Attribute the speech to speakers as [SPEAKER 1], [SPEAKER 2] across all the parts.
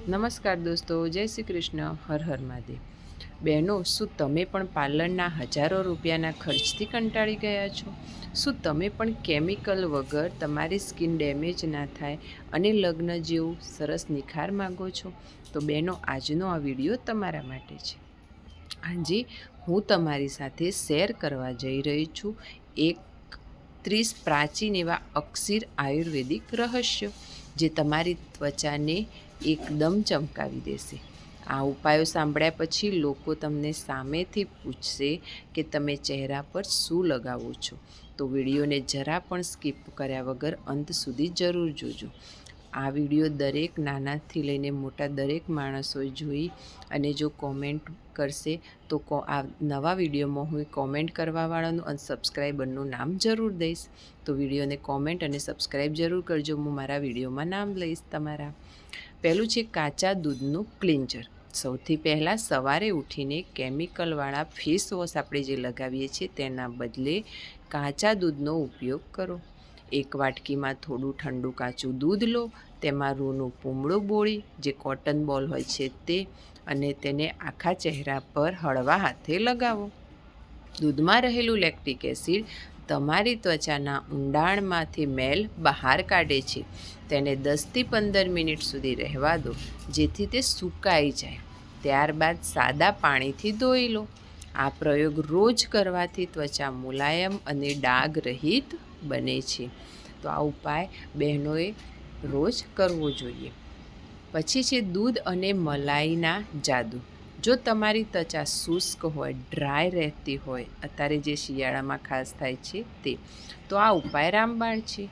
[SPEAKER 1] નમસ્કાર દોસ્તો, જય શ્રી કૃષ્ણ, હર હર મહાદેવ। બહેનો, શું તમે પણ પાર્લરના હજારો રૂપિયાના ખર્ચથી કંટાળી ગયા છો? શું તમે પણ કેમિકલ વગર તમારી સ્કિન ડેમેજ ના થાય અને લગ્ન જેવું સરસ નિખાર માગો છો? તો બહેનો, આજનો આ વિડીયો તમારા માટે છે। આજે હું તમારી સાથે શેર કરવા જઈ રહી છું એક 30 પ્રાચીન એવા અક્ષીર આયુર્વેદિક રહસ્યો, જે તમારી ત્વચાને એકદમ ચમકાવી દેશે। આ ઉપાયો સાંભળ્યા પછી લોકો તમને સામેથી પૂછશે કે તમે ચહેરા પર શું લગાવો છો? તો વિડીયોને જરા પણ સ્કીપ કર્યા વગર અંત સુધી જરૂર જોજો। આ વિડીયો દરેક નાનાથી લઈને મોટા દરેક માણસોએ જોઈ અને જો કોમેન્ટ કરશે તો આ નવા વિડીયોમાં હું કોમેન્ટ કરવાવાળાનું અને સબસ્ક્રાઈબરનું નામ જરૂર દઈશ। તો વિડીયોને કોમેન્ટ અને સબસ્ક્રાઈબ જરૂર કરજો, હું મારા વિડીયોમાં નામ લઈશ તમારા। પહેલું છે કાચા દૂધનું ક્લિન્ચર। સૌથી પહેલાં સવારે ઉઠીને કેમિકલવાળા ફેસ વોશ આપણે જે લગાવીએ છીએ તેના બદલે કાચા દૂધનો ઉપયોગ કરો। એક વાટકીમાં થોડું ઠંડુ કાચું દૂધ લો, તેમાં રૂનું પૂમડું બોળી, જે કોટન બોલ હોય છે તે, અને તેને આખા ચહેરા પર હળવા હાથે લગાવો। દૂધમાં રહેલું લેક્ટિક એસિડ તમારી ત્વચાના ઊંડાણમાંથી મેલ બહાર કાઢે છે। તેને 10થી 15 મિનિટ સુધી રહેવા દો, જેથી તે સુકાઈ જાય। ત્યારબાદ સાદા પાણીથી ધોઈ લો। આ પ્રયોગ રોજ કરવાથી ત્વચા મુલાયમ અને ડાઘ રહિત બને છે। તો આ ઉપાય બહેનોએ રોજ કરવો જોઈએ। પછી છે દૂધ અને મલાઈના જાદુ। જો તમારી ત્વચા શુષ્ક હોય, ડ્રાય રહેતી હોય, અત્યારે જે શિયાળામાં ખાસ થાય છે તે, તો આ ઉપાય રામબાણ છે।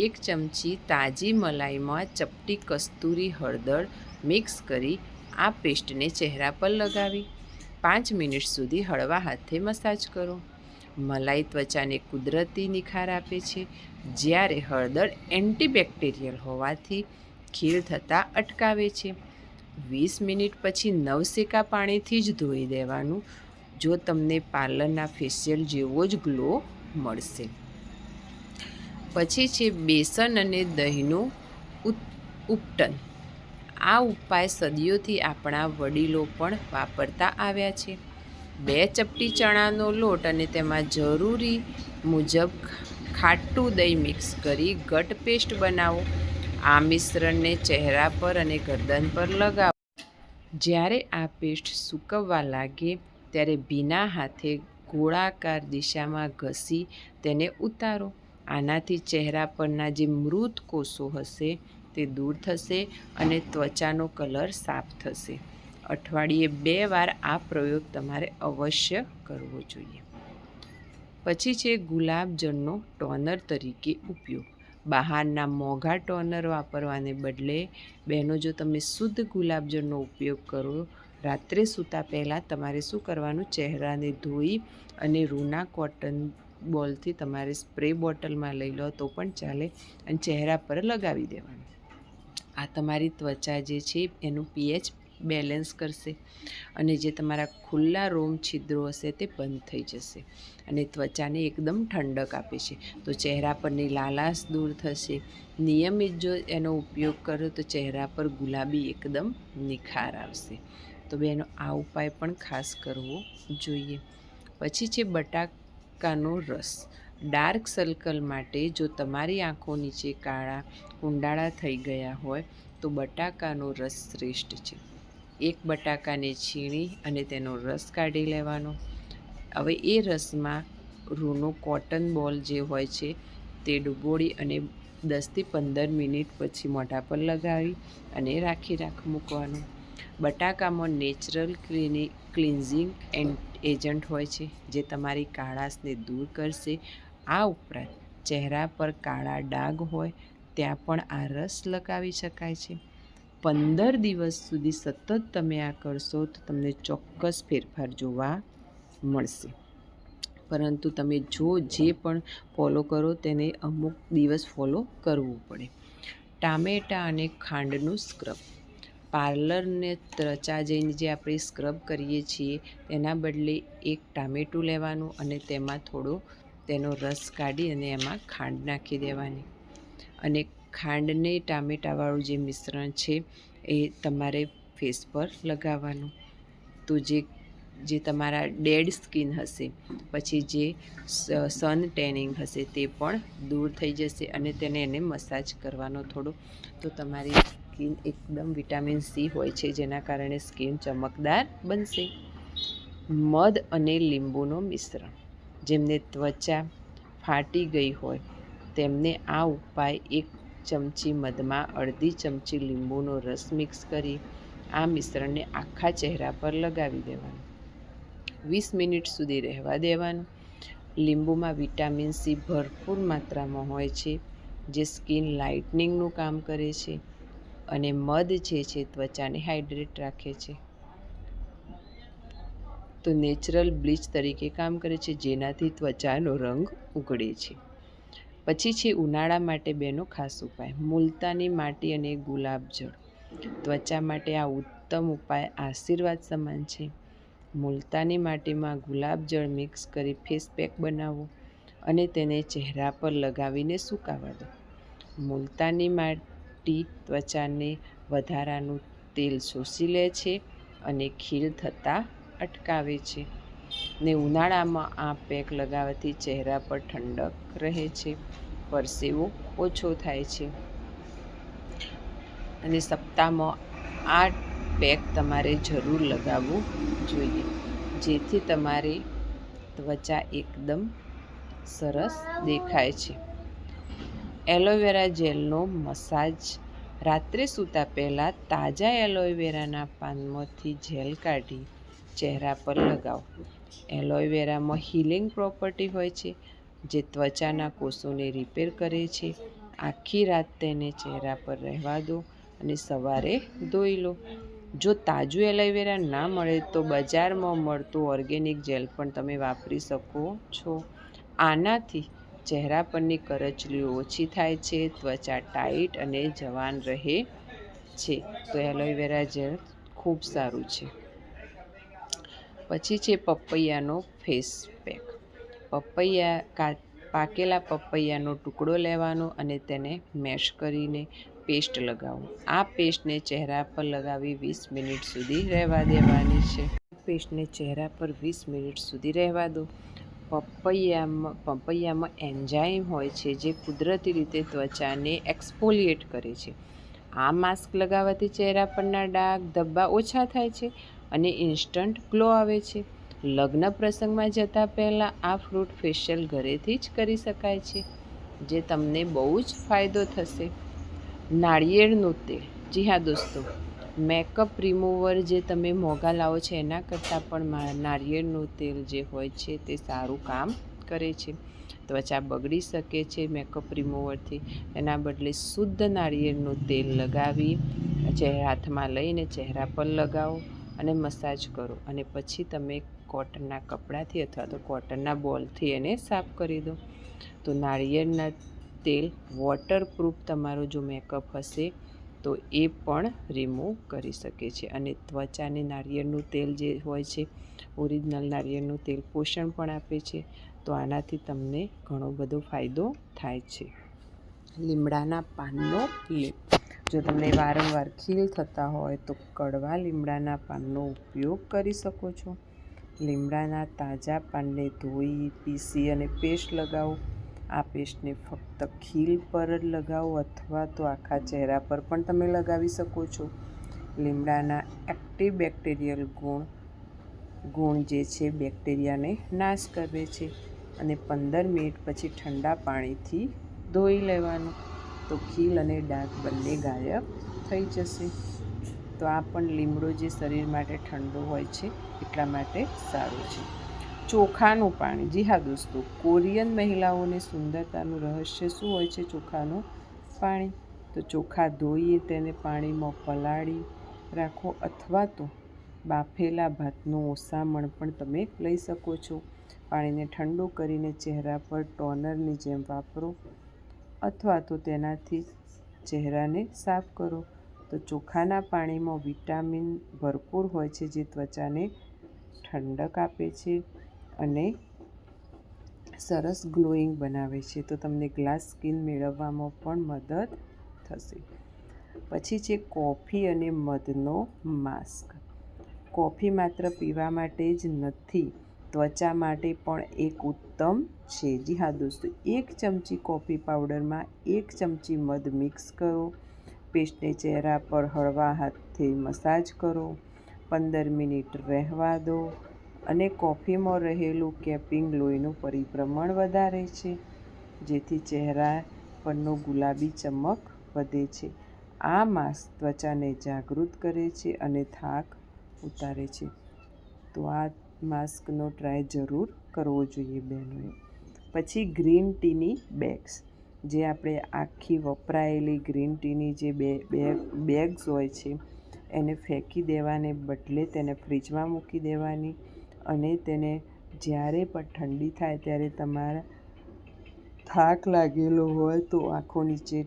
[SPEAKER 1] 1 ચમચી તાજી મલાઈમાં ચપટી કસ્તુરી હળદર મિક્સ કરી આ પેસ્ટને ચહેરા પર લગાવી 5 મિનિટ સુધી હળવા હાથે મસાજ કરો। મલાઈ ત્વચાને કુદરતી નિખાર આપે છે, જ્યારે હળદર એન્ટીબેક્ટેરિયલ હોવાથી ખીલ થતાં અટકાવે છે। 20 મિનિટ પછી નવસેકા પાણીથી જ ધોઈ દેવાનું, જો તમને પાર્લરના ફેશિયલ જેવો જ ગ્લો મળશે। પછી છે બેસન અને દહીંનું ઉપટન। આ ઉપાય સદીઓથી આપણા વડીલો પણ વાપરતા આવ્યા છે। 2 ચપટી ચણાનો લોટ અને તેમાં જરૂરી મુજબ ખાટું દહીં મિક્સ કરી ઘટ પેસ્ટ બનાવો। આ મિશ્રણને ચહેરા પર અને ગરદન પર લગાવો। જ્યારે આ પેસ્ટ સૂકવવા લાગે ત્યારે ભીના હાથે ગોળાકાર દિશામાં ઘસી તેને ઉતારો। આનાથી ચહેરા પરના જે મૃત કોષો હશે તે દૂર થશે અને ત્વચાનો કલર સાફ થશે। અઠવાડિયે 2 વાર આ પ્રયોગ તમારે અવશ્ય કરવો જોઈએ। પછી છે ગુલાબજળનો ટોનર તરીકે ઉપયોગ। બહારના મોંઘા ટોનર વાપરવાને બદલે બહેનો, જો તમે શુદ્ધ ગુલાબજળનો ઉપયોગ કરો, રાત્રે સૂતા પહેલાં તમારે શું કરવાનું, ચહેરાને ધોઈ અને રૂના કોટન બોલથી તમારે સ્પ્રે બોટલમાં લઈ લો તો પણ ચાલે અને ચહેરા પર લગાવી દેવાનું। આ તમારી ત્વચા જે છે એનું pH બેલેન્સ કરશે અને જે તમારા ખુલ્લા રોમ છિદ્રો હશે તે બંધ થઈ જશે અને ત્વચાને એકદમ ઠંડક આપે છે। તો ચહેરા પરની લાલાશ દૂર થશે। નિયમિત જો એનો ઉપયોગ કરો તો ચહેરા પર ગુલાબી એકદમ નિખાર આવશે। તો બહેનો, આ ઉપાય પણ ખાસ કરવો જોઈએ। પછી છે બટાકાનો રસ। ડાર્ક સર્કલ માટે જો તમારી આંખો નીચે કાળા કુંડાળા થઈ ગયા હોય તો બટાકાનો રસ શ્રેષ્ઠ છે। 1 બટાકાને છીણી અને તેનો રસ કાઢી લેવાનો। હવે એ રસમાં રૂનો કોટન બોલ જે હોય છે તે ડુબોળી અને 10થી 15 મિનિટ પછી મોઢા પર લગાવી અને રાખી મૂકવાનું। બટાકામાં નેચરલ ક્લિન્ઝિંગ એજન્ટ હોય છે, જે તમારી કાળાશને દૂર કરશે। આ ઉપરાંત ચહેરા પર કાળા ડાઘ હોય ત્યાં પણ આ રસ લગાવી શકાય છે। 15 દિવસ સુધી સતત તમે આ કરશો તો તમને ચોક્કસ ફેરફાર જોવા મળશે। પરંતુ તમે જે પણ ફોલો કરો તેને અમુક દિવસ ફોલો કરવું પડે। ટામેટાં અને ખાંડનું સ્ક્રબ। પાર્લરને ત્વચા જઈને જે આપણે સ્ક્રબ કરીએ છીએ તેના બદલે 1 ટામેટું લેવાનું અને તેમાં થોડો તેનો રસ કાઢી અને એમાં ખાંડ નાખી દેવાની અને ખાંડને ટામેટાવાળું જે મિશ્રણ છે એ તમારે ફેસ પર લગાવવાનું. તો જે તમારા ડેડ સ્કિન હશે, પછી જે સન ટેનિંગ હશે તે પણ દૂર થઈ જશે. અને એને મસાજ કરવાનો થોડો, તો તમારી સ્કિન એકદમ વિટામિન સી હોય છે, જેના કારણે સ્કિન ચમકદાર બનશે. મધ અને લીંબુનું મિશ્રણ. જેમને ત્વચા ફાટી ગઈ હોય તેમને આ ઉપાય 1 ચમચી મધમાં અડધી ચમચી લીંબુનો રસ મિક્સ કરી આ મિશ્રણને આખા ચહેરા પર લગાવી દેવાનું. 20 મિનિટ સુધી રહેવા દેવાનું. લીંબુમાં વિટામિન સી ભરપૂર માત્રામાં હોય છે, જે સ્કિન લાઇટનિંગનું કામ કરે છે. અને મધ જે છે ત્વચાને હાઇડ્રેટ રાખે છે. તો નેચરલ બ્લીચ તરીકે કામ કરે છે, જેનાથી ત્વચાનો રંગ ઉઘડે છે. પછી છે ઉનાળા માટે બેનો ખાસ ઉપાય, મુલતાની માટી અને ગુલાબજળ. ત્વચા માટે આ ઉત્તમ ઉપાય આશીર્વાદ સમાન છે. મુલતાની માટીમાં ગુલાબજળ મિક્સ કરી ફેસ પેક બનાવો અને તેને ચહેરા પર લગાવીને સૂકાવા દો. મુલતાની માટી ત્વચાને વધારાનું તેલ શોષી લે છે અને ખીલ થતાં અટકાવે છે. ને ઉનાળામાં આ પેક લગાવવાથી ચહેરા પર ઠંડક રહે છે, પરસેવો ઓછો થાય છે. અને સપ્તાહમાં આ પેક તમારે જરૂર લગાવવું જોઈએ, જેથી તમારી ત્વચા એકદમ સરસ દેખાય છે. એલોવેરા જેલનો મસાજ. રાત્રે સૂતા પહેલાં તાજા એલોવેરાના પાનમાંથી જેલ કાઢી ચહેરા પર લગાવો. એલોવેરામાં હીલિંગ પ્રોપર્ટી હોય છે, જે ત્વચાના કોષોને રિપેર કરે છે. આખી રાત તેને ચહેરા પર રહેવા દો અને સવારે ધોઈ લો. જો તાજું એલોવેરા ના મળે તો બજારમાં મળતું ઓર્ગેનિક જેલ પણ તમે વાપરી શકો છો. આનાથી ચહેરા પરની કરચલીઓ ઓછી થાય છે, ત્વચા ટાઈટ અને જવાન રહે છે. તો એલોવેરા જેલ ખૂબ સારું છે. પછી છે પપૈયાનો ફેસ પેક. પાકેલા પપૈયાનો ટુકડો લેવાનો અને તેને મેશ કરીને પેસ્ટ લગાવો. આ પેસ્ટને ચહેરા પર લગાવી 20 મિનિટ સુધી રહેવા દેવાની છે. પેસ્ટને ચહેરા પર 20 મિનિટ સુધી રહેવા દો. પપૈયામાં એન્ઝાઇમ હોય છે, જે કુદરતી રીતે ત્વચાને એક્સફોલિએટ કરે છે. આ માસ્ક લગાવવાથી ચહેરા પરના ડાઘ ધબ્બા ઓછા થાય છે અને ઇન્સ્ટન્ટ ગ્લો આવે છે. લગ્ન પ્રસંગમાં જતાં પહેલાં આ ફ્રૂટ ફેશિયલ ઘરેથી જ કરી શકાય છે, જે તમને બહુ જ ફાયદો થશે. નાળિયેરનું તેલ. જી હા દોસ્તો, મેકઅપ રિમૂવર જે તમે મોંઘા લાવો છો એના કરતાં પણ નાળિયેરનું તેલ જે હોય છે તે સારું કામ કરે છે. ત્વચા બગડી શકે છે મેકઅપ રિમૂવરથી, એના બદલે શુદ્ધ નાળિયેરનું તેલ લગાવી હાથમાં લઈને ચહેરા પર લગાવો અને મસાજ કરો. અને પછી તમે કોટનના કપડાથી અથવા તો કોટનના બોલથી એને સાફ કરી દો. તો નાળિયેરના તેલ વોટરપ્રૂફ તમારો જો મેકઅપ હશે તો એ પણ રિમૂવ કરી શકે છે. અને ત્વચાને નાળિયેરનું તેલ જે હોય છે, ઓરિજિનલ નાળિયેરનું તેલ પોષણ પણ આપે છે. તો આનાથી તમને ઘણો બધો ફાયદો થાય છે. લીમડાના પાનનો લેપ. જો તમને વારંવાર ખીલ થતા હોય તો કડવા લીમડાના પાનનો ઉપયોગ કરી શકો છો. લીમડાના તાજા પાનને ધોઈ, પીસી અને પેસ્ટ લગાવો. આ પેસ્ટને ફક્ત ખીલ પર જ લગાવો અથવા તો આખા ચહેરા પર પણ તમે લગાવી શકો છો. લીમડાના એક્ટિવ બેક્ટેરિયલ ગુણ જે છે બેક્ટેરિયાને નાશ કરે છે. અને 15 મિનિટ પછી ઠંડા પાણીથી ધોઈ લેવાનું. તો ખીલ અને ડાઘ બંને ગાયબ થઈ જશે. તો આ પણ લીમડો જે શરીર માટે ઠંડુ હોય છે એટલા માટે સારું છે. ચોખાનું પાણી. જી હા દોસ્તો, કોરિયન મહિલાઓની સુંદરતાનું રહસ્ય શું હોય છે? ચોખાનું પાણી. તો ચોખા ધોઈ તેને પાણીમાં પલાળી રાખો અથવા તો બાફેલા ભાતનું ઓસામણ પણ તમે લઈ શકો છો. પાણીને ઠંડુ કરીને ચહેરા પર ટોનરની જેમ વાપરો અથવા તો તેનાથી ચહેરાને સાફ કરો. તો ચોખાના પાણીમાં વિટામિન ભરપૂર હોય છે, જે ત્વચાને ઠંડક આપે છે અને સરસ ગ્લોઈંગ બનાવે છે. તો તમને ગ્લાસ સ્કિન મેળવવામાં પણ મદદ થશે. પછી છે કોફી અને મધનો માસ્ક. કોફી માત્ર પીવા માટે જ નથી, ત્વચા માટે પણ એક ઉત્તમ છે. જી હા દોસ્તો, 1 ચમચી કોફી પાવડરમાં 1 ચમચી મધ મિક્સ કરો. પેસ્ટને ચહેરા પર હળવા હાથથી મસાજ કરો. 15 મિનિટ રહેવા દો. અને કોફીમાં રહેલું કેફીન લોહીનું પરિભ્રમણ વધારે છે, જેથી ચહેરા પરનો ગુલાબી ચમક વધે છે. આ માસ્ક ત્વચાને જાગૃત કરે છે અને થાક ઉતારે છે. તો આ માસ્કનો ટ્રાય જરૂર કરવો જોઈએ બહેનોએ. પછી ગ્રીન ટીની બેગ્સ, જે આપણે આખી વપરાયેલી ગ્રીન ટીની જે બેગ્સ હોય છે એને ફેંકી દેવાને બદલે તેને ફ્રીજમાં મૂકી દેવાની. અને તેને જ્યારે પણ ઠંડી થાય ત્યારે તમારા થાક લાગેલો હોય તો આંખો નીચે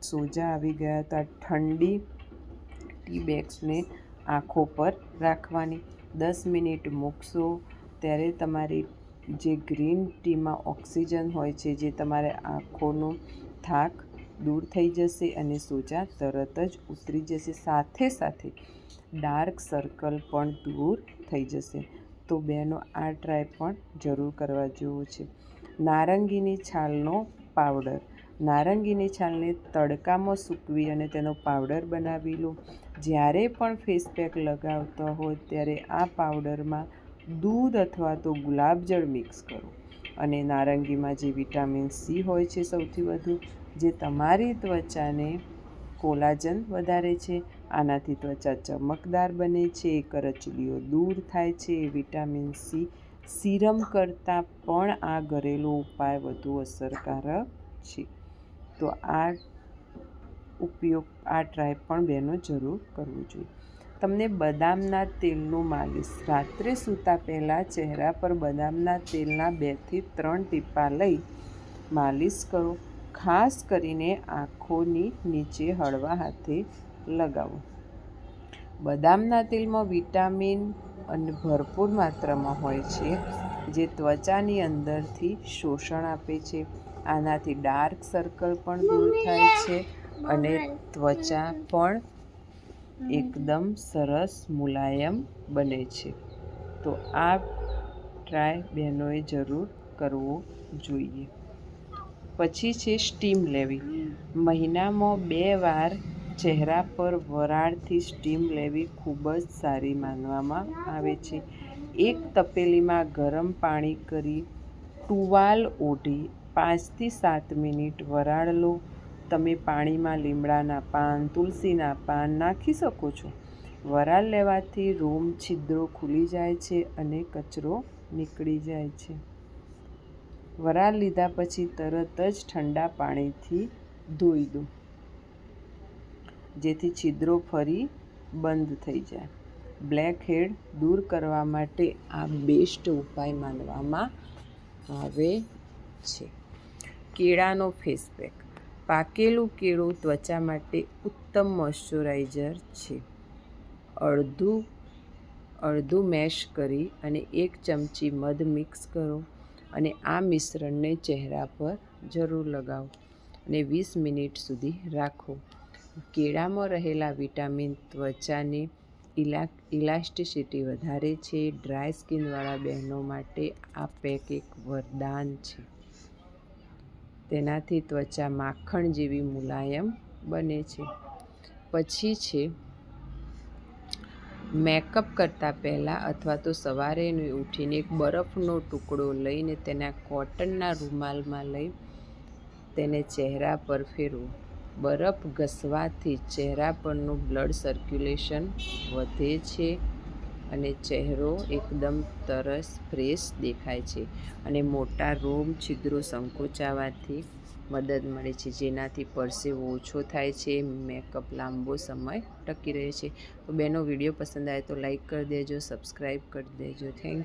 [SPEAKER 1] સોજા આવી ગયા તો આ ઠંડી ટી બેગ્સને આંખો પર રાખવાની. 10 મિનિટ મૂકશો ત્યારે તમારી જે ગ્રીન ટીમાં ઓક્સિજન હોય છે, જે તમારે આંખોનો થાક દૂર થઈ જશે અને સોજા તરત જ ઉતરી જશે. સાથે સાથે ડાર્ક સર્કલ પણ દૂર થઈ જશે. તો બહેનો, આ ટ્રાય પણ જરૂર કરવા જેવો છે. નારંગીની છાલનો પાવડર. નારંગીની છાલને તડકામાં સૂકવી અને તેનો પાવડર બનાવી લો. જ્યારે પણ ફેસ પેક લગાવતા હોય ત્યારે આ પાવડરમાં દૂધ અથવા તો ગુલાબજળ મિક્સ કરો. અને નારંગીમાં જે વિટામિન સી હોય છે સૌથી વધુ, જે તમારી ત્વચાને કોલાજન વધારે છે. આનાથી ત્વચા ચમકદાર બને છે, કરચલીઓ દૂર થાય છે. વિટામિન સી સિરમ કરતાં પણ આ ઘરેલું ઉપાય વધુ અસરકારક છે. તો આ ટ્રાય પણ બહેનો જરૂર કરવું જોઈએ. તમને બદામના તેલનું માલિશ. રાત્રે સૂતા પહેલાં ચહેરા પર બદામના તેલના 2 થી 3 ટીપાં લઈ માલિશ કરો. ખાસ કરીને આંખોની નીચે હળવા હાથે લગાવો. બદામના તેલમાં વિટામિન અને ભરપૂર માત્રામાં હોય છે, જે ત્વચાની અંદરથી શોષણ આપે છે. આનાથી ડાર્ક સર્કલ પણ દૂર થાય છે અને ત્વચા પણ એકદમ સરસ મુલાયમ બને છે. તો આ ટ્રાય બહેનોએ જરૂર કરવો જોઈએ. પછી છે સ્ટીમ લેવી. મહિનામાં 2 વાર ચહેરા પર વરાળથી સ્ટીમ લેવી ખૂબ જ સારી માનવામાં આવે છે. એક તપેલીમાં ગરમ પાણી કરી ટુવાલ ઓઢી 5 થી 7 મિનિટ વરાળ લો. તમે પાણીમાં લીમડાના પાન, તુલસીના પાન નાખી શકો છો. વરાળ લેવાથી રોમ છિદ્રો ખુલી જાય છે અને કચરો નીકળી જાય છે. વરાળ લીધા પછી તરત જ ઠંડા પાણીથી ધોઈ દો, જેથી છિદ્રો ફરી બંધ થઈ જાય. બ્લેકહેડ દૂર કરવા માટે આ બેસ્ટ ઉપાય માનવામાં આવે છે. કેળાનો ફેસ પેક. પાકેલું કેળું ત્વચા માટે ઉત્તમ મોઇશ્ચરાઇઝર છે. અડધું મેશ કરી અને 1 ચમચી મધ મિક્સ કરો અને આ મિશ્રણને ચહેરા પર જરૂર લગાવો અને 20 મિનિટ સુધી રાખો. કેળામાં રહેલા વિટામિન ત્વચાની ઇલાસ્ટિસિટી વધારે છે. ડ્રાય સ્કિનવાળા બહેનો માટે આ પેક એક વરદાન છે. તેનાથી ત્વચા માખણ જેવી મુલાયમ બને છે. પછી છે મેકઅપ કરતાં પહેલાં અથવા તો સવારે ઉઠીને એક બરફનો ટુકડો લઈને તેના કોટનના રૂમાલમાં લઈ તેને ચહેરા પર ફેરવો. બરફ ઘસવાથી ચહેરા પરનું બ્લડ સર્ક્યુલેશન વધે છે અને ચહેરો એકદમ તરસ ફ્રેશ દેખાય છે. અને મોટા રોમ છિદ્રો સંકોચાવાથી મદદ મળે છે, જેનાથી પરસેવો ઓછો થાય છે. મેકઅપ લાંબો સમય ટકી રહે છે. તો બહેનો, વિડીયો પસંદ આવે તો લાઈક કરી દેજો, સબસ્ક્રાઈબ કરી દેજો. Thank you.